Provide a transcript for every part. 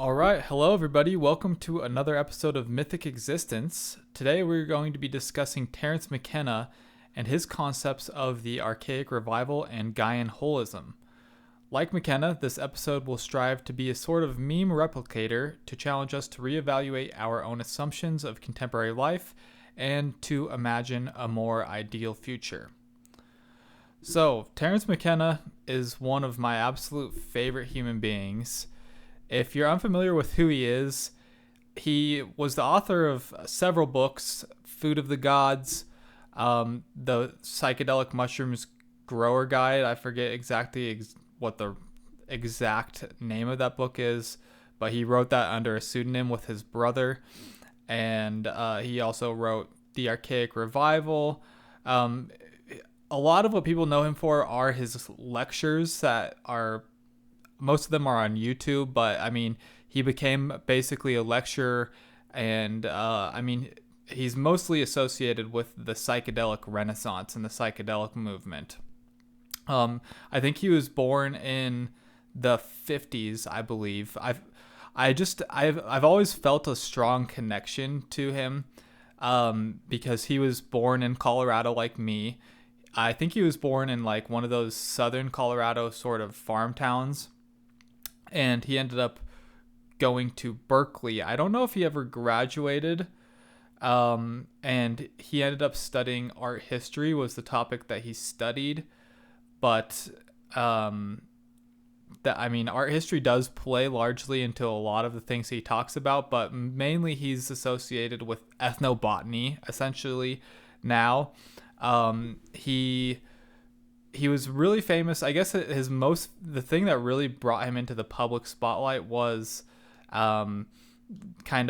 All right, hello everybody. Welcome to another episode of Mythic Existence. Today we're going to be discussing Terence McKenna and his concepts of the Archaic revival and Gaian holism. Like McKenna, this episode will strive to be a sort of meme replicator to challenge us to reevaluate our own assumptions of contemporary life and to imagine a more ideal future. So, Terence McKenna is one of my absolute favorite human beings. If you're unfamiliar with who he was the author of several books: Food of the Gods, the Psychedelic Mushrooms Grower Guide. I forget exactly what the exact name of that book is, but he wrote that under a pseudonym with his brother. And he also wrote The Archaic Revival. A lot of what people know him for are his lectures that are... Most of them are on YouTube, but I mean, he became basically a lecturer, and he's mostly associated with the psychedelic renaissance and the psychedelic movement. I think he was born in the 50s, I believe. I've always felt a strong connection to him, because he was born in Colorado like me. I think he was born in like one of those southern Colorado sort of farm towns. And he ended up going to Berkeley. I don't know if he ever graduated. And he ended up studying art history was the topic that he studied. But art history does play largely into a lot of the things he talks about. But mainly he's associated with ethnobotany, essentially, now. He was really famous. I guess the thing that really brought him into the public spotlight was kind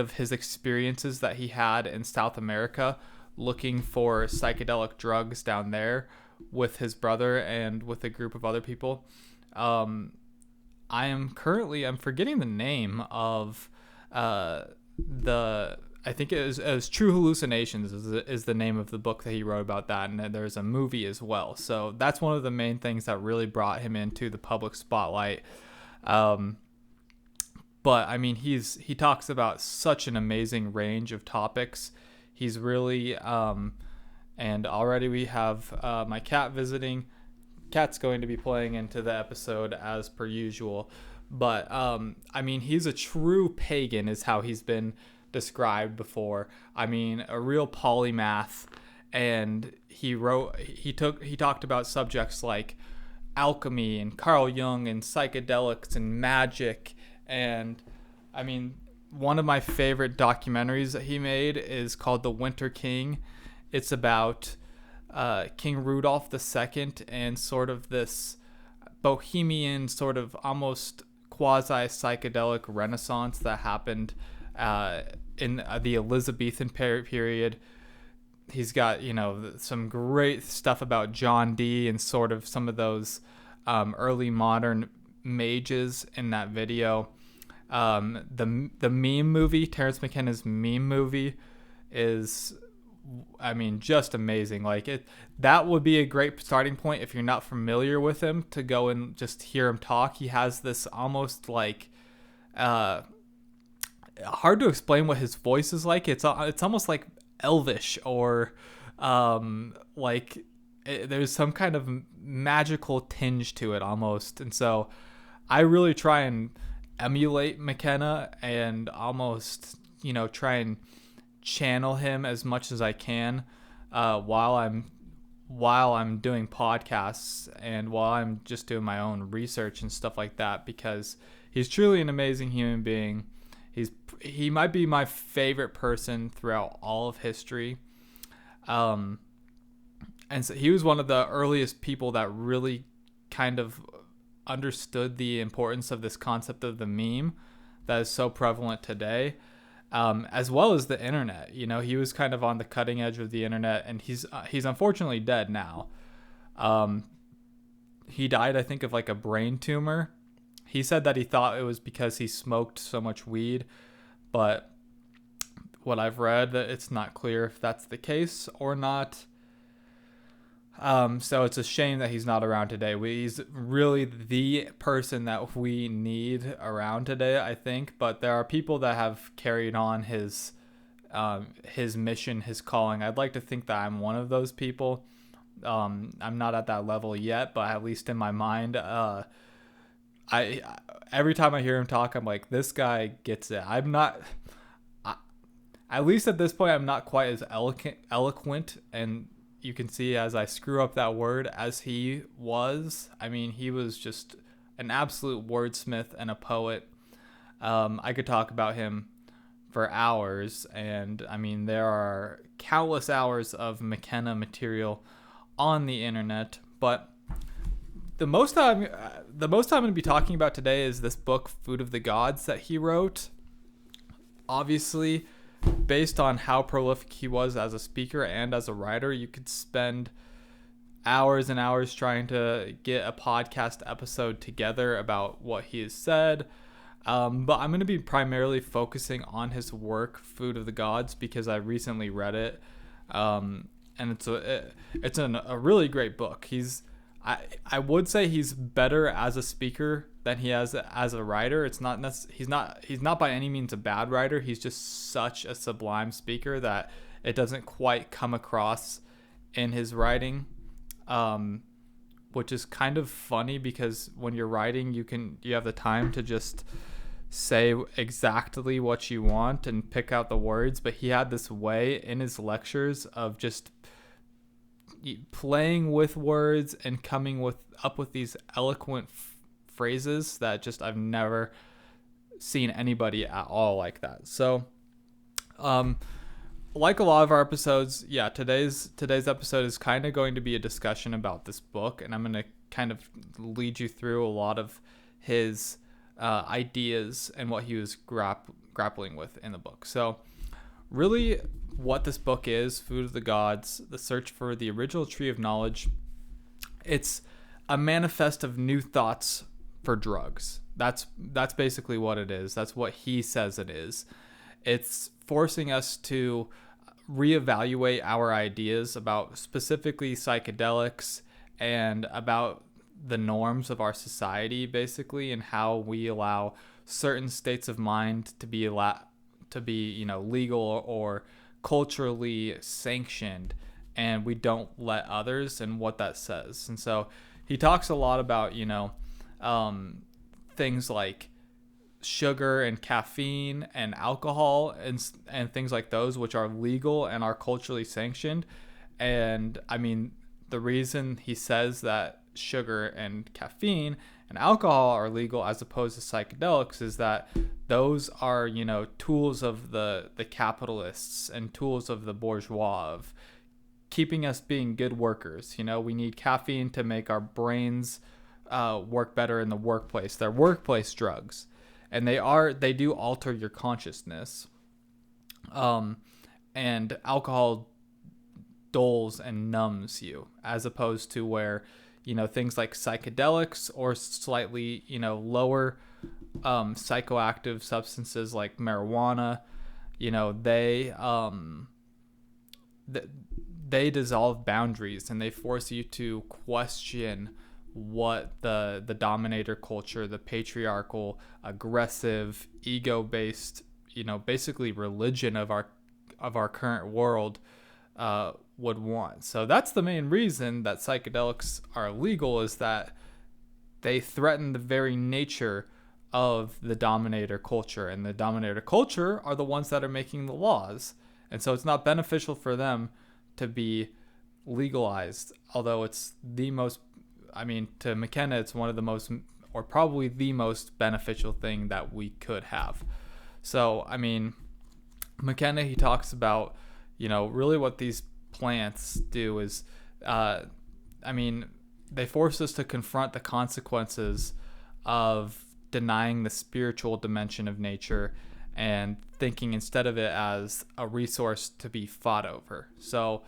of his experiences that he had in South America looking for psychedelic drugs down there with his brother and with a group of other people. I'm forgetting the name of I think it was True Hallucinations is the name of the book that he wrote about that, and there's a movie as well. So that's one of the main things that really brought him into the public spotlight. But I mean, he talks about such an amazing range of topics. He's really and already we have my cat visiting. Cat's going to be playing into the episode as per usual. But he's a true pagan is how he's been described before. I mean, a real polymath, and he talked about subjects like alchemy and Carl Jung and psychedelics and magic. And I mean, one of my favorite documentaries that he made is called The Winter King. It's about King Rudolph II and sort of this bohemian sort of almost quasi psychedelic renaissance that happened in the Elizabethan period. He's got, some great stuff about John Dee and sort of some of those early modern mages in that video. The meme movie, Terence McKenna's meme movie, is, just amazing. That would be a great starting point if you're not familiar with him to go and just hear him talk. He has this almost like hard to explain what his voice is like. It's almost like elvish, or there's some kind of magical tinge to it almost. And so I really try and emulate McKenna and almost try and channel him as much as I can while I'm doing podcasts and while I'm just doing my own research and stuff like that, because he's truly an amazing human being. He might be my favorite person throughout all of history. And so he was one of the earliest people that really kind of understood the importance of this concept of the meme that is so prevalent today, as well as the internet. He was kind of on the cutting edge of the internet, and he's unfortunately dead now. He died, I think, of like a brain tumor. He said that he thought it was because he smoked so much weed, but what I've read, it's not clear if that's the case or not. So it's a shame that he's not around today. He's really the person that we need around today, I think. But there are people that have carried on his mission, his calling. I'd like to think that I'm one of those people. I'm not at that level yet, but at least in my mind, I every time I hear him talk, I'm like, this guy gets it. I'm not. At least at this point, I'm not quite as eloquent, and you can see as I screw up that word as he was. I mean, he was just an absolute wordsmith and a poet. I could talk about him for hours, and I mean, there are countless hours of McKenna material on the internet, but the most I'm going to be talking about today is this book, Food of the Gods, that he wrote. Obviously, based on how prolific he was as a speaker and as a writer, you could spend hours and hours trying to get a podcast episode together about what he has said. But I'm going to be primarily focusing on his work, Food of the Gods, because I recently read it. And it's a really great book. I would say he's better as a speaker than he is as a writer. He's not by any means a bad writer. He's just such a sublime speaker that it doesn't quite come across in his writing, which is kind of funny because when you're writing, you have the time to just say exactly what you want and pick out the words. But he had this way in his lectures of just playing with words and coming up with these eloquent phrases that just I've never seen anybody at all like that. So, like a lot of our episodes, yeah, today's episode is kind of going to be a discussion about this book, and I'm going to kind of lead you through a lot of his ideas and what he was grappling with in the book. So, really, what this book is, Food of the Gods, the search for the original tree of knowledge, it's a manifest of new thoughts for drugs. That's basically what it is. That's what he says it is. It's forcing us to reevaluate our ideas about specifically psychedelics and about the norms of our society, basically, and how we allow certain states of mind to be legal or culturally sanctioned, and we don't let others, and what that says. And so he talks a lot about things like sugar and caffeine and alcohol and things like those, which are legal and are culturally sanctioned. And I mean, the reason he says that sugar and caffeine and alcohol are legal as opposed to psychedelics is that those are, tools of the capitalists and tools of the bourgeois of keeping us being good workers. We need caffeine to make our brains work better in the workplace. They're workplace drugs, and they do alter your consciousness. And alcohol dulls and numbs you, as opposed to where things like psychedelics or slightly lower psychoactive substances like marijuana, they dissolve boundaries, and they force you to question what the dominator culture, the patriarchal, aggressive, ego-based, basically religion of our current world would want. So that's the main reason that psychedelics are illegal, is that they threaten the very nature of the dominator culture, and the dominator culture are the ones that are making the laws. And so it's not beneficial for them to be legalized, although it's to McKenna, it's one of the most, or probably the most beneficial thing that we could have. So, McKenna, he talks about, really what these plants do is, they force us to confront the consequences of denying the spiritual dimension of nature and thinking instead of it as a resource to be fought over. So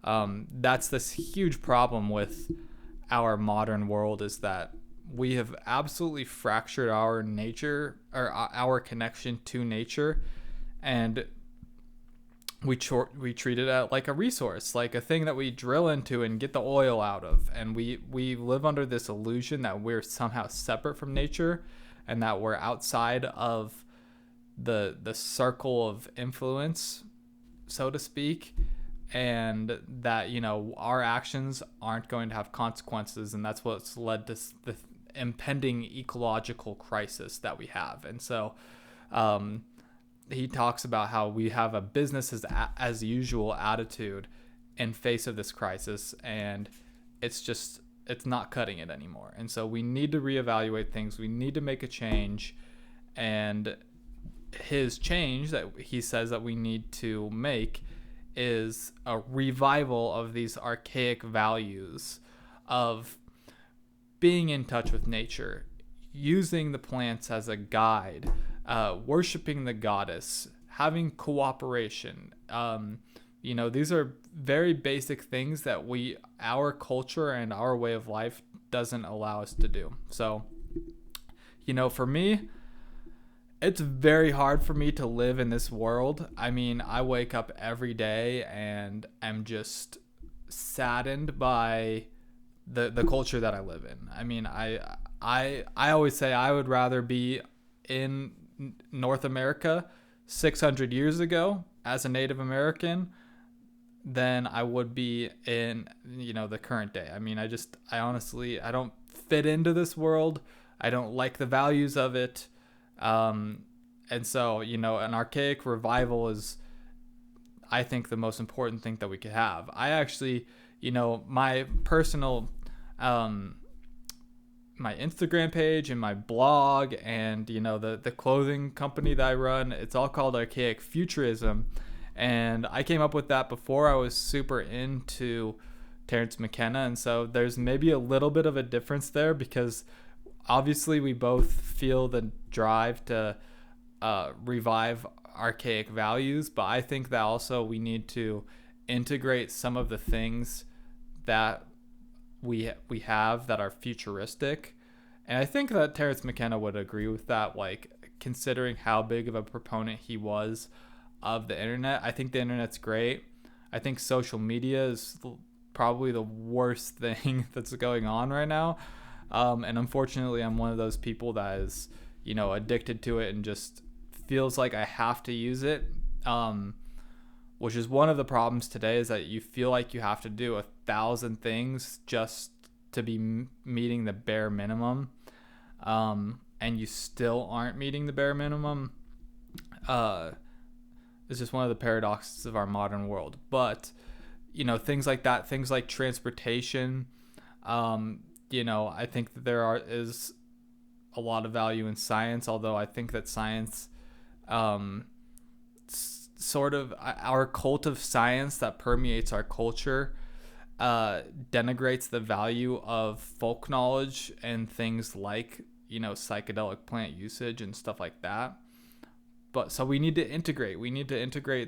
that's this huge problem with our modern world, is that we have absolutely fractured our nature, or our connection to nature, and we treat it as like a resource, like a thing that we drill into and get the oil out of. And we live under this illusion that we're somehow separate from nature and that we're outside of the circle of influence, so to speak, and that, you know, our actions aren't going to have consequences, and that's what's led to the impending ecological crisis that we have. And so he talks about how we have a business as usual attitude in face of this crisis, and it's not cutting it anymore. And so we need to reevaluate things. We need to make a change. And his change that he says that we need to make is a revival of these archaic values of being in touch with nature, using the plants as a guide, worshiping the goddess, having cooperation. You know, these are very basic things that our culture and our way of life doesn't allow us to do. So, you know, for me, it's very hard for me to live in this world. I mean, I wake up every day and I'm just saddened by the culture that I live in. I mean, I always say I would rather be in North America 600 years ago as a Native American than I would be in, you know, the current day. I mean, I honestly, I don't fit into this world. I don't like the values of it. And so, you know, an archaic revival is, I think, the most important thing that we could have. I actually, you know, my personal, my Instagram page and my blog and, you know, the clothing company that I run, it's all called Archaic Futurism. And I came up with that before I was super into Terence McKenna. And so there's maybe a little bit of a difference there, because obviously we both feel the drive to revive archaic values, but I think that also we need to integrate some of the things that we have that are futuristic. And I think that Terence McKenna would agree with that, like, considering how big of a proponent he was of the internet. I think the internet's great. I think social media is probably the worst thing that's going on right now. And unfortunately, I'm one of those people that is, you know, addicted to it and just feels like I have to use it. Which is one of the problems today, is that you feel like you have to do 1,000 things just to be meeting the bare minimum. And you still aren't meeting the bare minimum. It's just one of the paradoxes of our modern world. But, you know, things like that, things like transportation, you know, I think that is a lot of value in science, although I think that science, sort of our cult of science that permeates our culture, denigrates the value of folk knowledge and things like, you know, psychedelic plant usage and stuff like that. But so we need to integrate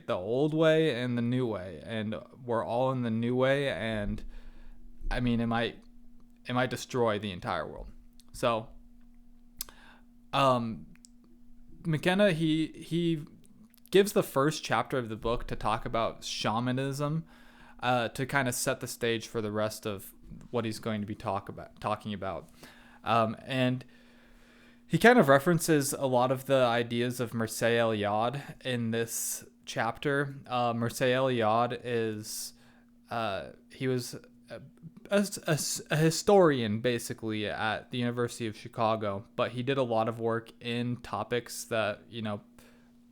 the old way and the new way, and we're all in the new way. And I mean, it might destroy the entire world. So, McKenna, he gives the first chapter of the book to talk about shamanism, to kind of set the stage for the rest of what he's going to be talking about. And he kind of references a lot of the ideas of Mircea Eliade in this chapter. Mircea Eliade is, he was a historian basically at the University of Chicago, but he did a lot of work in topics that, you know,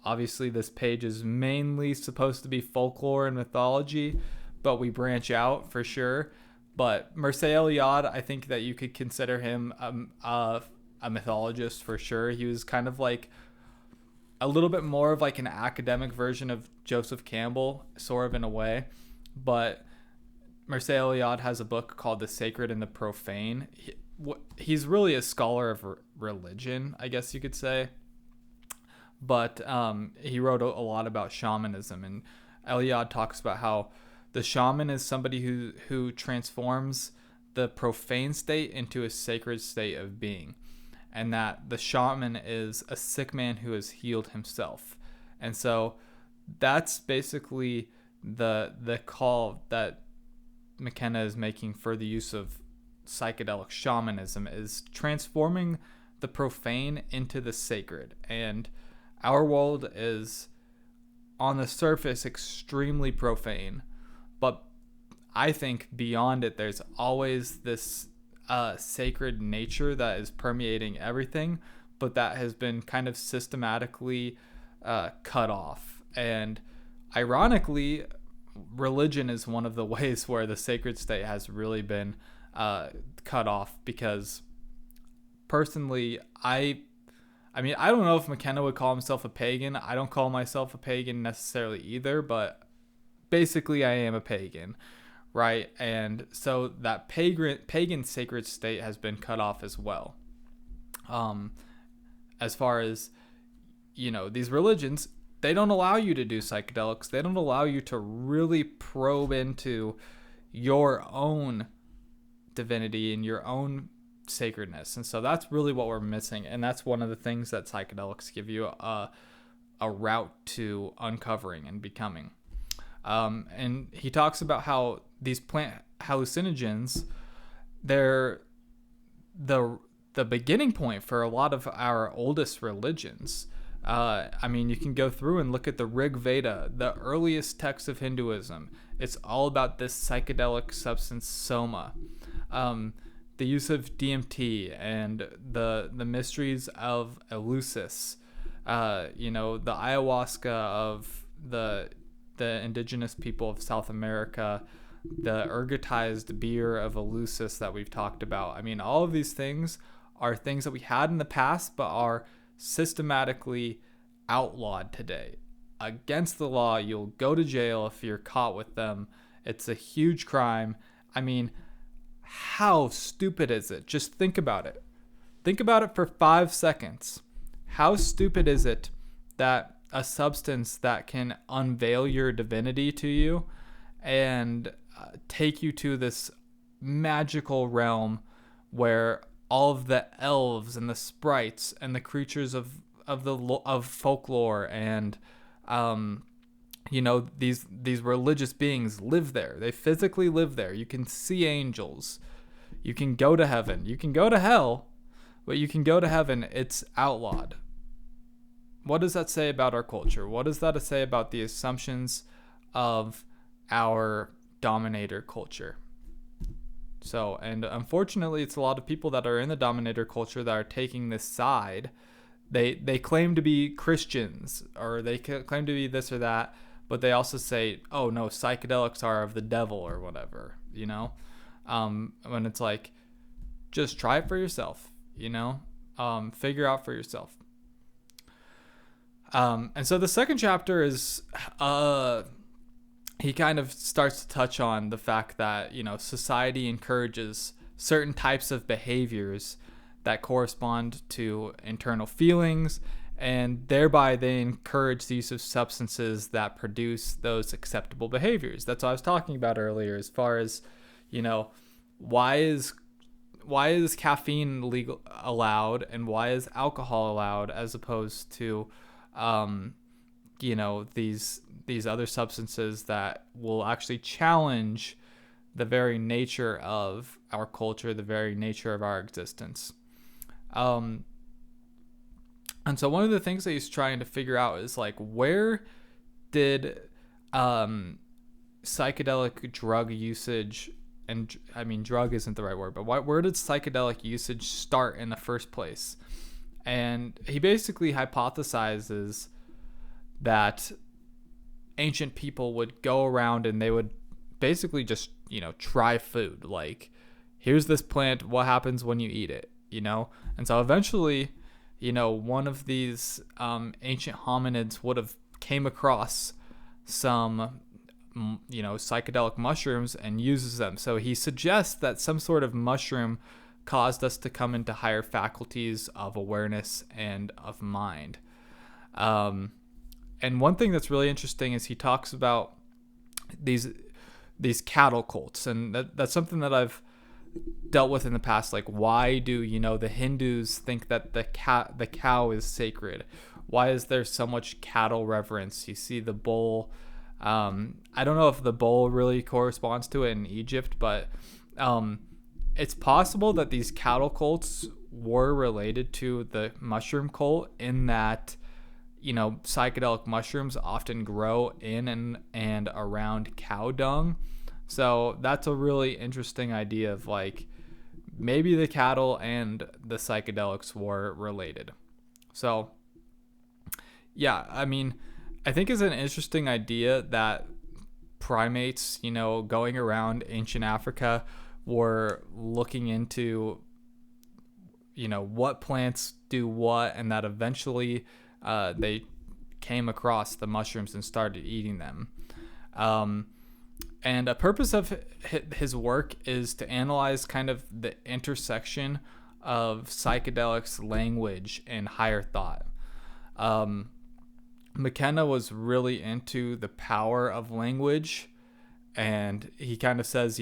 obviously this page is mainly supposed to be folklore and mythology, but we branch out for sure. But Mircea Eliade, I think that you could consider him a mythologist for sure. He was kind of like a little bit more of like an academic version of Joseph Campbell, sort of in a way. But Mircea Eliade has a book called The Sacred and the Profane. He's really a scholar of religion, I guess you could say. But he wrote a lot about shamanism, and Eliade talks about how the shaman is somebody who transforms the profane state into a sacred state of being, and that the shaman is a sick man who has healed himself. And so that's basically the call that McKenna is making for the use of psychedelic shamanism, is transforming the profane into the sacred. And our world is, on the surface, extremely profane, but I think beyond it, there's always this sacred nature that is permeating everything, but that has been kind of systematically cut off. And ironically, religion is one of the ways where the sacred state has really been cut off, because personally, I mean, I don't know if McKenna would call himself a pagan. I don't call myself a pagan necessarily either, but basically I am a pagan, right? And so that pagan sacred state has been cut off as well. As far as, these religions, they don't allow you to do psychedelics. They don't allow you to really probe into your own divinity and your own sacredness. And so that's really what we're missing. And that's one of the things that psychedelics give you a route to uncovering and becoming. And he talks about how these plant hallucinogens, they're the beginning point for a lot of our oldest religions. I mean, you can go through and look at the Rig Veda, the earliest text of Hinduism. It's all about this psychedelic substance, soma. The use of DMT and the mysteries of Eleusis, the ayahuasca of the indigenous people of South America, the ergotized beer of Eleusis that we've talked about. I mean, all of these things are things that we had in the past, but are systematically outlawed today. Against the law, you'll go to jail if you're caught with them. It's a huge crime. I mean, how stupid is it? Just think about it. Think about it for 5 seconds. How stupid is it that a substance that can unveil your divinity to you and take you to this magical realm where all of the elves and the sprites and the creatures of folklore and these religious beings live there. They physically live there. You can see angels. You can go to heaven. You can go to hell, but you can go to heaven. It's outlawed. What does that say about our culture? What does that say about the assumptions of our dominator culture? So, and unfortunately, it's a lot of people that are in the dominator culture that are taking this side. They claim to be Christians, or they claim to be this or that, but they also say, oh no, psychedelics are of the devil or whatever, when it's like, just try it for yourself, figure out for yourself. And so the second chapter is, he kind of starts to touch on the fact that, society encourages certain types of behaviors that correspond to internal feelings, and thereby they encourage the use of substances that produce those acceptable behaviors. That's what I was talking about earlier, as far as, why is caffeine allowed and why is alcohol allowed, as opposed to these other substances that will actually challenge the very nature of our culture, the very nature of our existence. And so one of the things that he's trying to figure out is, like, where did psychedelic drug usage, and I mean drug isn't the right word, but where did psychedelic usage start in the first place? And he basically hypothesizes that ancient people would go around and they would basically just, try food. Like, here's this plant, what happens when you eat it, And so eventually, one of these ancient hominids would have came across some, psychedelic mushrooms and uses them. So he suggests that some sort of mushroom caused us to come into higher faculties of awareness and of mind. And one thing that's really interesting is he talks about these cattle cults, and that's something that I've dealt with in the past. Like, why do the Hindus think that the cow is sacred? why is there so much cattle reverence? You see the bull. I don't know if the bull really corresponds to it in Egypt, but it's possible that these cattle cults were related to the mushroom cult, in that, psychedelic mushrooms often grow in and around cow dung. So that's a really interesting idea of like, maybe the cattle and the psychedelics were related. So yeah, I mean, I think it's an interesting idea that primates, going around ancient Africa, were looking into, what plants do what, and that eventually they came across the mushrooms and started eating them. And a purpose of his work is to analyze kind of the intersection of psychedelics, language, and higher thought. McKenna was really into the power of language, and he kind of says,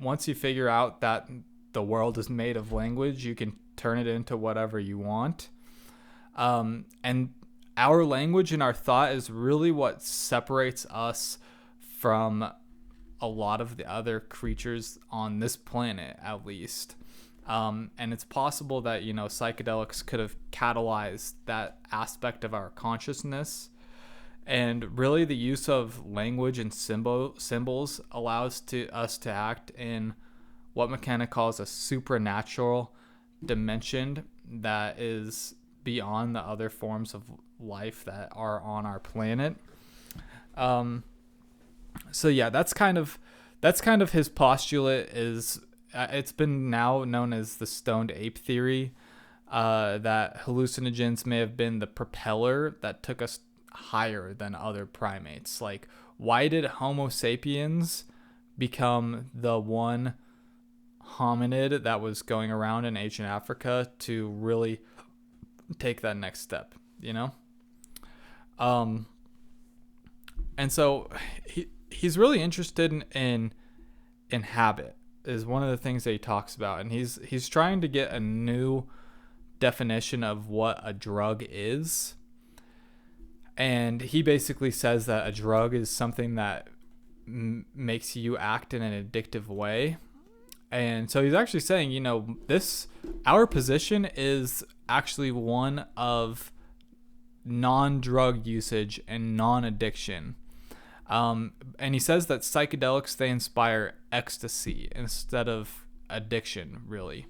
once you figure out that the world is made of language, you can turn it into whatever you want. And our language and our thought is really what separates us from a lot of the other creatures on this planet, at least. And it's possible that, psychedelics could have catalyzed that aspect of our consciousness. And really the use of language and symbols allows us to act in what McKenna calls a supernatural dimension that is beyond the other forms of life that are on our planet. So yeah, that's kind of his postulate. Is it's been now known as the Stoned Ape Theory, that hallucinogens may have been the propeller that took us higher than other primates. Like, why did Homo sapiens become the one hominid that was going around in ancient Africa to really take that next step, and so he's really interested in habit, is one of the things that he talks about, and he's trying to get a new definition of what a drug is. And he basically says that a drug is something that makes you act in an addictive way. And so he's actually saying, our position is actually one of non-drug usage and non-addiction. And he says that psychedelics, they inspire ecstasy instead of addiction, really.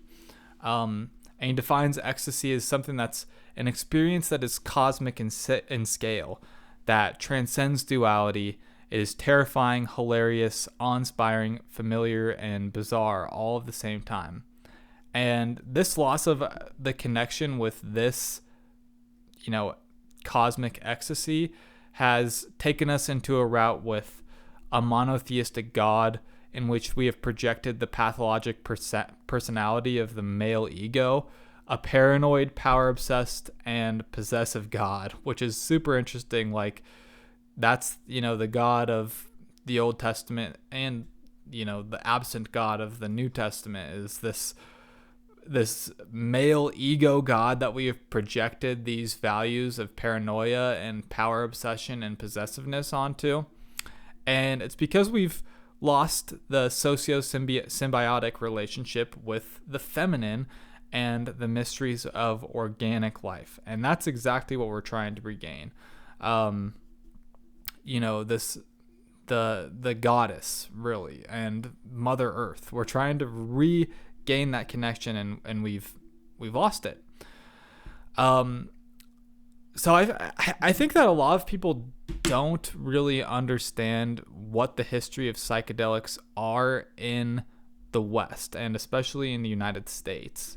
And he defines ecstasy as something that's an experience that is cosmic in scale, that transcends duality. It is terrifying, hilarious, awe-inspiring, familiar, and bizarre all at the same time. And this loss of the connection with this, cosmic ecstasy has taken us into a route with a monotheistic God in which we have projected the pathologic personality of the male ego, a paranoid, power-obsessed, and possessive God, which is super interesting. Like, that's, the God of the Old Testament, and, the absent God of the New Testament is this male ego God that we have projected these values of paranoia and power obsession and possessiveness onto. And it's because we've lost the socio-symbiotic relationship with the feminine and the mysteries of organic life. And that's exactly what we're trying to regain. The goddess, really, and Mother Earth. We're trying to regain that connection, and we've lost it. So I think that a lot of people don't really understand what the history of psychedelics are in the West, and especially in the United States.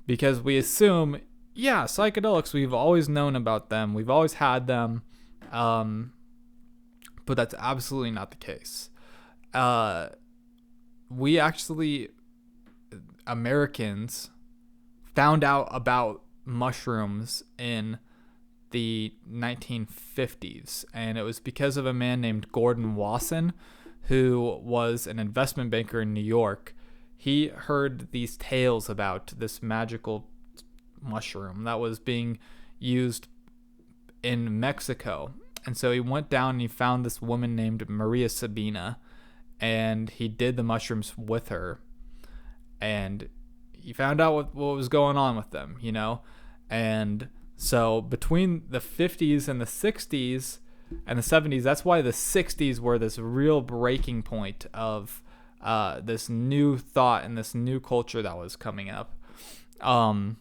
Because we assume, yeah, psychedelics, we've always known about them. We've always had them. But that's absolutely not the case. We actually, Americans, found out about mushrooms in the 1950s. And it was because of a man named Gordon Wasson, who was an investment banker in New York. He heard these tales about this magical mushroom that was being used in Mexico. And so he went down and he found this woman named Maria Sabina, and he did the mushrooms with her. And he found out what was going on with them, you know? And so between the 50s and the 60s and the 70s, that's why the 60s were this real breaking point of this new thought and this new culture that was coming up. And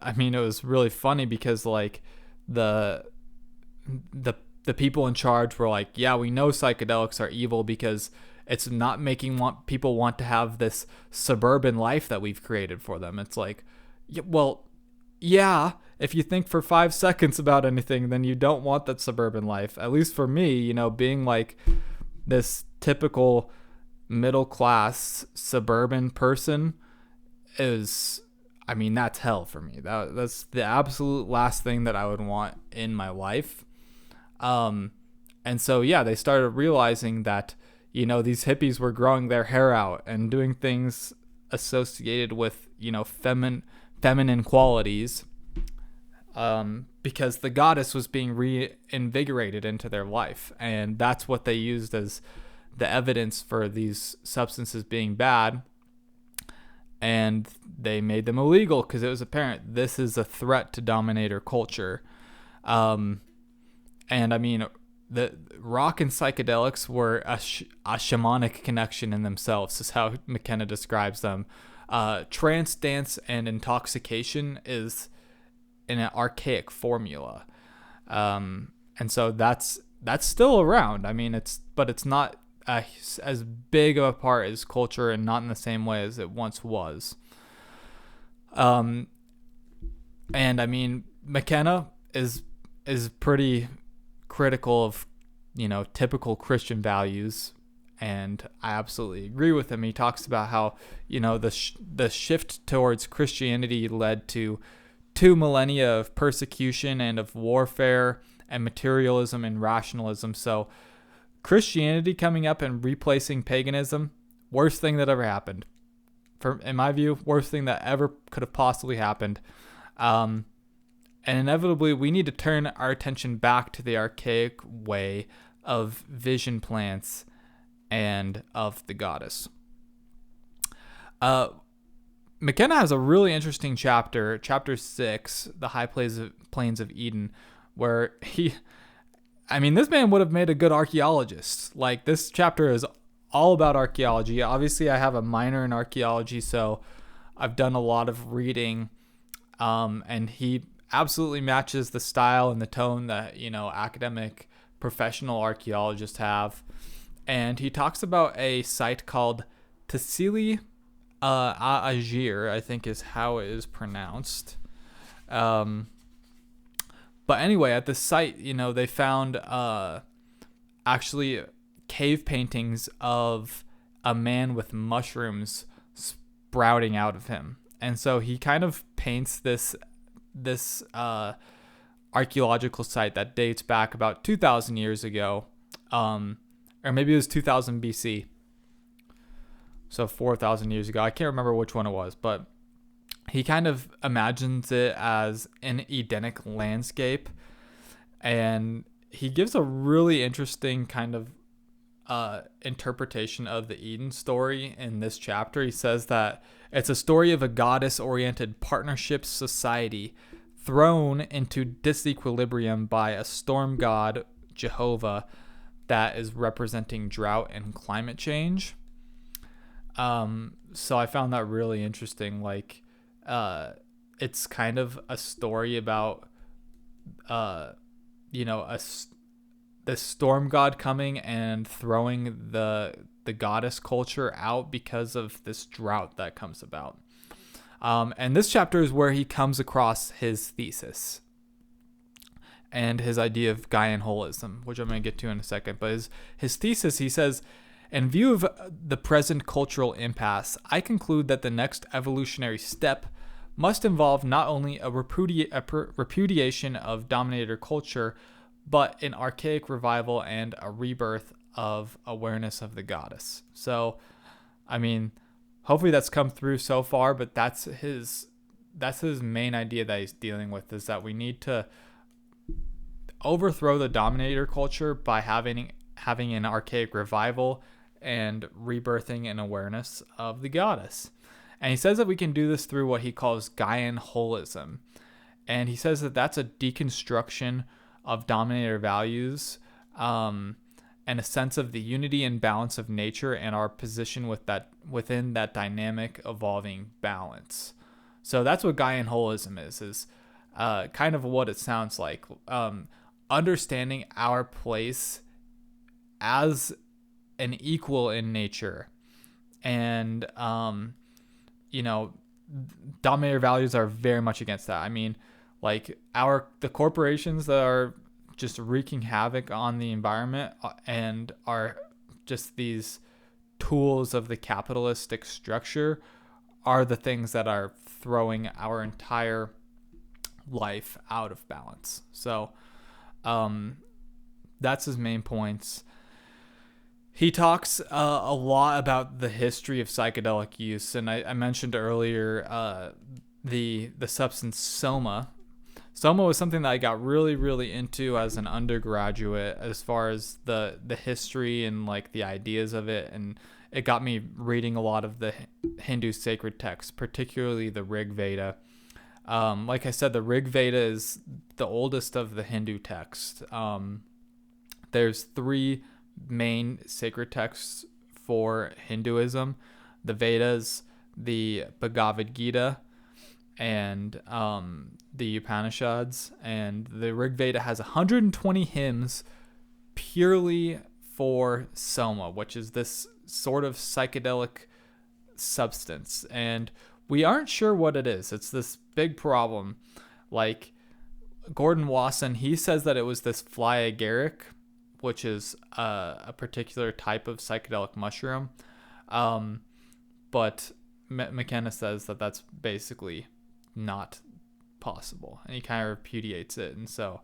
I mean, it was really funny because like the people in charge were like, yeah, we know psychedelics are evil because it's not making people want to have this suburban life that we've created for them. It's like, well, yeah, if you think for 5 seconds about anything, then you don't want that suburban life. At least for me, you know, being like this typical middle class suburban person is, I mean, that's hell for me. That's the absolute last thing that I would want in my life. And so, yeah, they started realizing that, you know, these hippies were growing their hair out and doing things associated with, you know, feminine qualities, because the goddess was being reinvigorated into their life. And that's what they used as the evidence for these substances being bad. And they made them illegal because it was apparent this is a threat to dominator culture. And I mean, the rock and psychedelics were a shamanic connection in themselves, is how McKenna describes them. Trance, dance, and intoxication is in an archaic formula. And so that's still around. I mean, it's not as big of a part as culture, and not in the same way as it once was. And I mean, McKenna is pretty critical of, you know, typical Christian values, and I absolutely agree with him. He talks about how, you know, the shift towards Christianity led to 2 millennia of persecution and of warfare and materialism and rationalism. So Christianity coming up and replacing paganism, worst thing that ever happened. In my view, worst thing that ever could have possibly happened. And inevitably, we need to turn our attention back to the archaic way of vision plants and of the goddess. McKenna has a really interesting chapter, chapter 6, the high plains of Eden, where this man would have made a good archaeologist. Like, this chapter is all about archaeology. Obviously, I have a minor in archaeology, so I've done a lot of reading, and he absolutely matches the style and the tone that, you know, academic professional archaeologists have. And he talks about a site called Tassili Ajir, I think is how it is pronounced. But anyway, at the site, you know, they found actually cave paintings of a man with mushrooms sprouting out of him. And so he kind of paints this archaeological site that dates back about 2,000 years ago, or maybe it was 2000 BC, so 4,000 years ago. I can't remember which one it was, but he kind of imagines it as an Edenic landscape, and he gives a really interesting kind of interpretation of the Eden story in this chapter. He says that it's a story of a goddess-oriented partnership society thrown into disequilibrium by a storm god, Jehovah, that is representing drought and climate change. So I found that really interesting. Like, it's kind of a story about, the storm god coming and throwing the goddess culture out because of this drought that comes about. And this chapter is where he comes across his thesis and his idea of Gaian holism, which I'm going to get to in a second. But his thesis, he says, in view of the present cultural impasse, I conclude that the next evolutionary step must involve not only a repudiation of dominator culture, but an archaic revival and a rebirth of awareness of the goddess. So, I mean, hopefully that's come through so far, but that's that's his main idea that he's dealing with, is that we need to overthrow the dominator culture by having an archaic revival and rebirthing an awareness of the goddess. And he says that we can do this through what he calls Gaian holism. And he says that that's a deconstruction of dominator values, and a sense of the unity and balance of nature and our position within that dynamic, evolving balance. So that's what Gaian holism is kind of what it sounds like. Understanding our place as an equal in nature. And, dominator values are very much against that. I mean, like the corporations that are just wreaking havoc on the environment and are just these tools of the capitalistic structure are the things that are throwing our entire life out of balance. So that's his main points. He talks a lot about the history of psychedelic use, and I mentioned earlier the substance soma. Soma was something that I got really, really into as an undergraduate, as far as the history and like the ideas of it, and it got me reading a lot of the Hindu sacred texts, particularly the Rig Veda. Like I said, the Rig Veda is the oldest of the Hindu texts. There's 3 main sacred texts for Hinduism: the Vedas, the Bhagavad Gita, and the Upanishads. And the Rig Veda has 120 hymns purely for soma, which is this sort of psychedelic substance, and we aren't sure what it is. It's this big problem. Like Gordon Wasson, he says that it was this fly agaric, which is a particular type of psychedelic mushroom, but McKenna says that that's basically not possible, and he kind of repudiates it. And so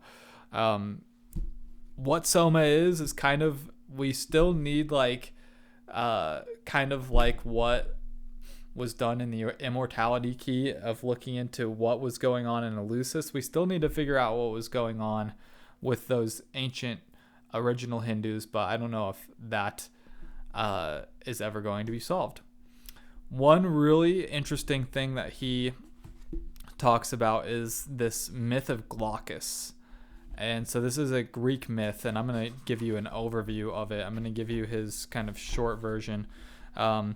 what soma is kind of, we still need kind of like what was done in the immortality key of looking into what was going on in Eleusis. We still need to figure out what was going on with those ancient original Hindus, but I don't know if that is ever going to be solved. One really interesting thing that he talks about is this myth of Glaucus. And so this is a Greek myth, and I'm going to give you an overview of it. I'm going to give you his kind of short version. I'm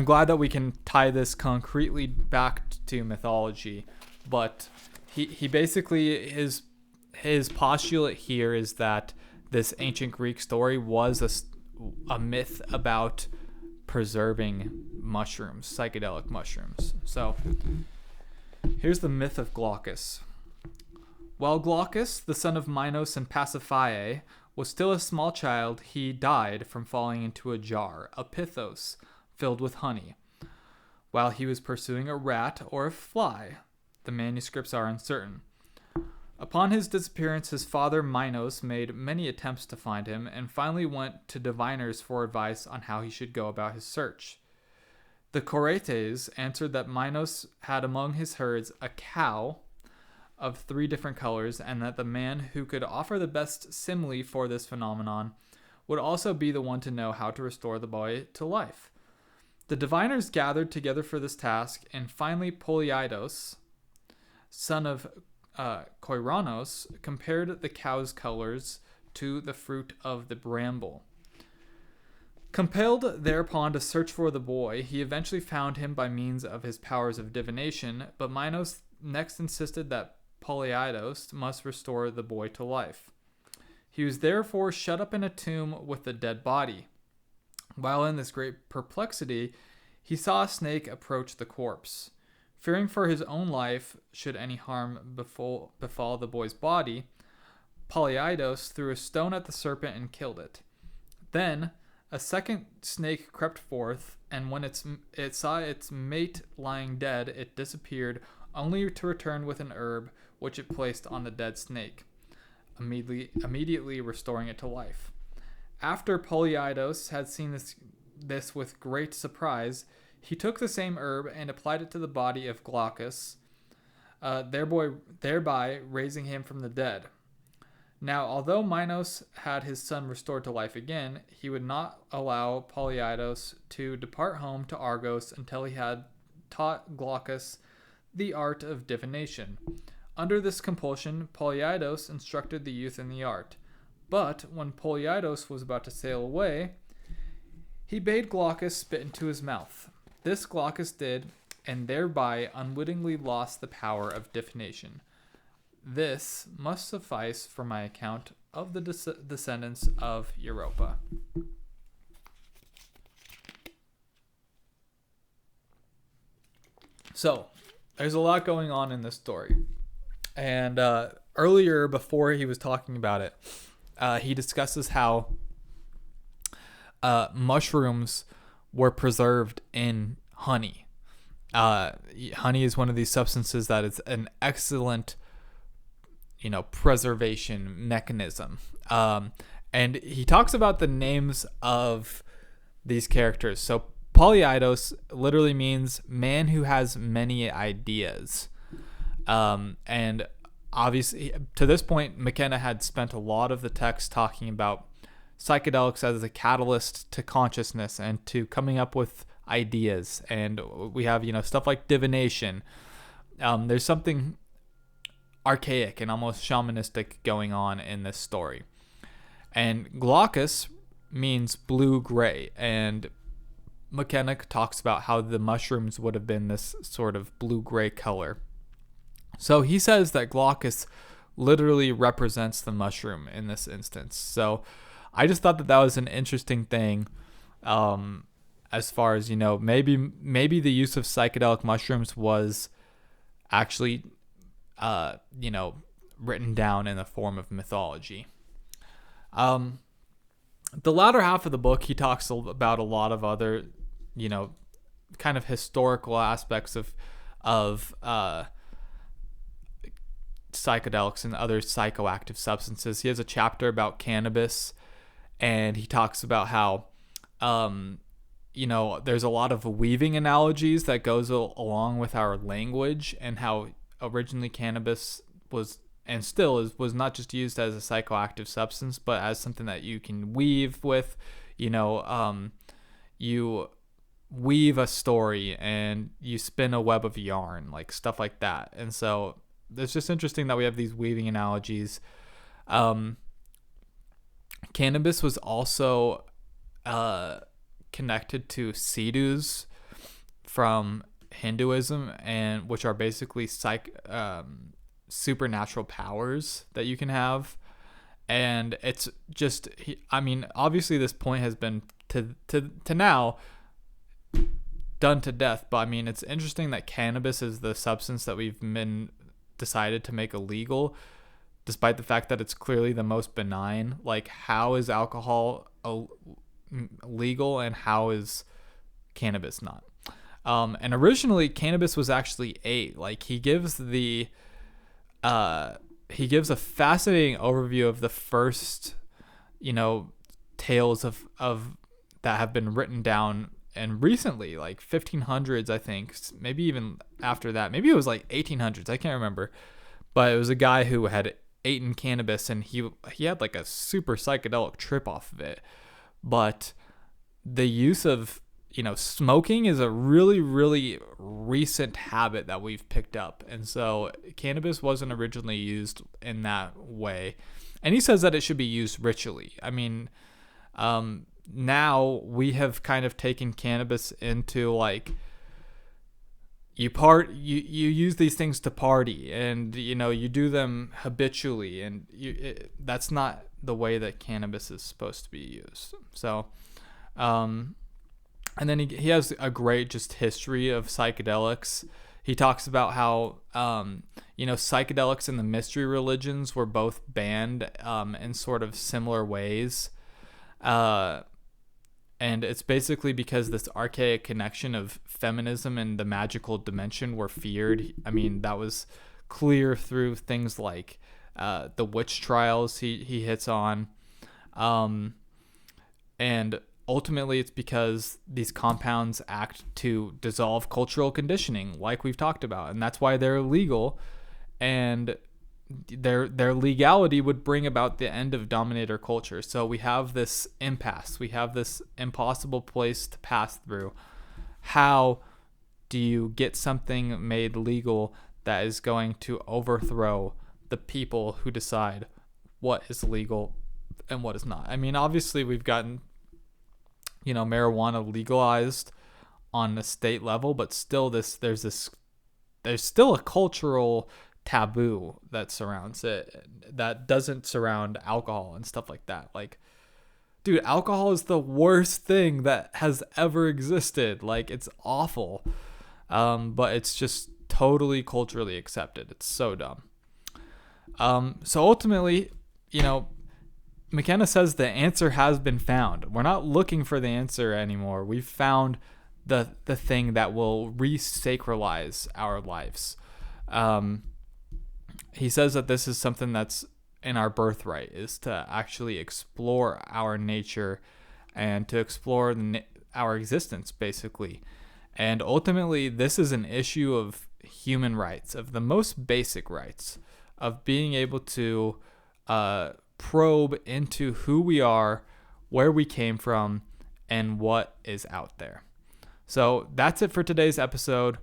glad that we can tie this concretely back to mythology, but he basically, his postulate here is that this ancient Greek story was a myth about preserving mushrooms, psychedelic mushrooms. So here's the myth of Glaucus. While Glaucus, the son of Minos and Pasiphae, was still a small child, he died from falling into a jar, a pithos, filled with honey, while he was pursuing a rat or a fly. The manuscripts are uncertain. Upon his disappearance, his father Minos made many attempts to find him, and finally went to diviners for advice on how he should go about his search. The Koretes answered that Minos had among his herds a cow of 3 different colors, and that the man who could offer the best simile for this phenomenon would also be the one to know how to restore the boy to life. The diviners gathered together for this task, and finally Polyidus, son of Koiranos, compared the cow's colors to the fruit of the bramble. Compelled thereupon to search for the boy, he eventually found him by means of his powers of divination, but Minos next insisted that Polyidus must restore the boy to life. He was therefore shut up in a tomb with the dead body. While in this great perplexity, he saw a snake approach the corpse. Fearing for his own life, should any harm befall the boy's body, Polyidus threw a stone at the serpent and killed it. Then a second snake crept forth, and when it saw its mate lying dead, it disappeared, only to return with an herb which it placed on the dead snake, immediately restoring it to life. After Polyidus had seen this with great surprise, he took the same herb and applied it to the body of Glaucus, thereby raising him from the dead. Now, although Minos had his son restored to life again, he would not allow Polyidus to depart home to Argos until he had taught Glaucus the art of divination. Under this compulsion, Polyidus instructed the youth in the art. But when Polyidus was about to sail away, he bade Glaucus spit into his mouth. This Glaucus did, and thereby unwittingly lost the power of divination. This must suffice for my account of the descendants of Europa. So, there's a lot going on in this story. And earlier, before he was talking about it, he discusses how mushrooms were preserved in honey. Honey is one of these substances that is an excellent preservation mechanism. And he talks about the names of these characters. So Polyidus literally means man who has many ideas. And obviously, to this point, McKenna had spent a lot of the text talking about psychedelics as a catalyst to consciousness and to coming up with ideas. And we have, stuff like divination. There's something archaic and almost shamanistic going on in this story. And Glaucus means blue-gray, and McKenna talks about how the mushrooms would have been this sort of blue-gray color. So he says that Glaucus literally represents the mushroom in this instance. So I just thought that was an interesting thing, as far as, maybe the use of psychedelic mushrooms was actually written down in the form of mythology. The latter half of the book, he talks about a lot of other, kind of historical aspects of psychedelics and other psychoactive substances. He has a chapter about cannabis, and he talks about how, there's a lot of weaving analogies that goes along with our language, and how originally cannabis was and still was not just used as a psychoactive substance, but as something that you can weave with. You weave a story and you spin a web of yarn, like stuff like that. And so it's just interesting that we have these weaving analogies. Cannabis was also connected to Sidhus from Hinduism, and which are basically supernatural powers that you can have. And it's just, obviously this point has been to now done to death, but it's interesting that cannabis is the substance that we've been decided to make illegal, despite the fact that it's clearly the most benign. Like, how is alcohol legal and how is cannabis not? And originally cannabis was actually ate. Like, he gives a fascinating overview of the first, tales of that have been written down, and recently, like 1500s, I think, maybe even after that, maybe it was like 1800s, I can't remember, but it was a guy who had eaten cannabis, and he had like a super psychedelic trip off of it. But the use of smoking is a really, really recent habit that we've picked up. And so cannabis wasn't originally used in that way. And he says that it should be used ritually. Now we have kind of taken cannabis into like, you use these things to party, and you do them habitually, and that's not the way that cannabis is supposed to be used. So and then he has a great just history of psychedelics. He talks about how psychedelics and the mystery religions were both banned in sort of similar ways. And it's basically because this archaic connection of feminism and the magical dimension were feared. That was clear through things like the witch trials he hits on. And ultimately it's because these compounds act to dissolve cultural conditioning, like we've talked about, and that's why they're illegal. And their legality would bring about the end of dominator culture. So we have this impasse. We have this impossible place to pass through. How do you get something made legal that is going to overthrow the people who decide what is legal and what is not? I mean, obviously we've gotten, marijuana legalized on a state level, but still there's still a cultural taboo that surrounds it that doesn't surround alcohol and stuff like that. Like, dude, alcohol is the worst thing that has ever existed. Like, it's awful. But it's just totally culturally accepted. It's so dumb. So ultimately, McKenna says the answer has been found. We're not looking for the answer anymore. We've found the thing that will re-sacralize our lives. He says that this is something that's in our birthright, is to actually explore our nature and to explore our existence, basically. And ultimately, this is an issue of human rights, of the most basic rights, of being able to probe into who we are, where we came from, and what is out there. So that's it for today's episode.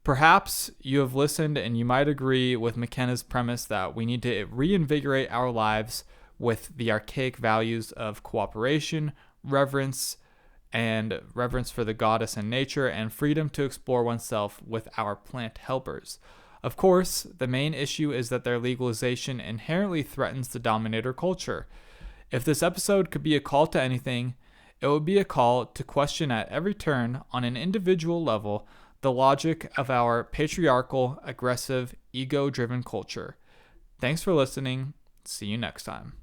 Perhaps you have listened and you might agree with McKenna's premise that we need to reinvigorate our lives with the archaic values of cooperation, reverence for the goddess and nature, and freedom to explore oneself with our plant helpers. Of course, the main issue is that their legalization inherently threatens the dominator culture. If this episode could be a call to anything, it would be a call to question at every turn, on an individual level, the logic of our patriarchal, aggressive, ego-driven culture. Thanks for listening. See you next time.